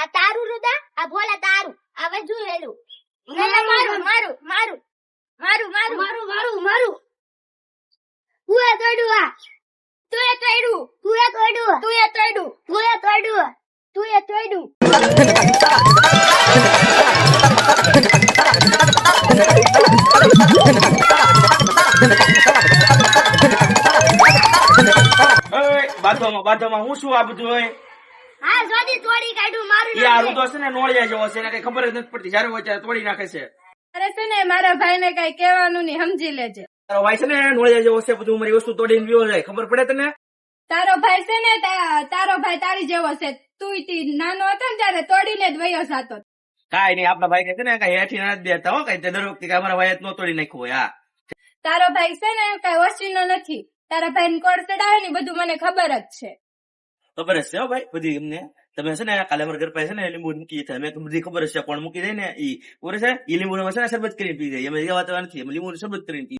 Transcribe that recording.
આ તારું રુદા આ ભોલા તારું આ વજુ હેલું મારું મારું મારું મારું મારું મારું મારું મારું હું એ તોડું આ તું એ તોડું તું એ તોડું તું એ તોડું તું એ તોડું તું એ તોડું બાધોમાં હું શું આ બધું હોય હા જોડી તોડી કાઢું મારું યાર હું તો છે ને નોળિયા જેવો છે ને કઈ ખબર જ નથી પડતી જયારે હોય ત્યારે તોડી નાખે છે અરે છે ને મારા ભાઈ ને કઈ કહેવાનું નહીં સમજી લેજે તારો ભાઈ છે ને નોળિયા જેવો છે બધું મારી વસ્તુ તોડીને પીવો જાય ખબર પડે તને તારો ભાઈ છે ને તારો ભાઈ તારી જેવો છે તું નાનો હતો ને ત્યારે તોડીને જ વયો જાતો કાઈ નહીં આપણા ભાઈ કે છે ને કઈ હેઠી ના દેતા હો કઈ દર વખતે અમારા ભાઈ ન તોડી નાખ્યું હોય હા તારો ભાઈ છે ને કઈ ઓછીનો નથી તારા ભાઈ ને કોડ ચડાવે ને બધું મને ખબર જ છે ખબર જ છે હો ભાઈ બધી એમને તમે છે ને કાલે અમારા ઘર પાસે છે ને લીંબુ મૂકી થાય મેં બધી ખબર છે કોણ મૂકી દે ને ઈ છે ઈ લીંબુ છે ને શરબત કરીને પી જાય એમાં એ વાત નથી લીંબુ શરબત કરીને પી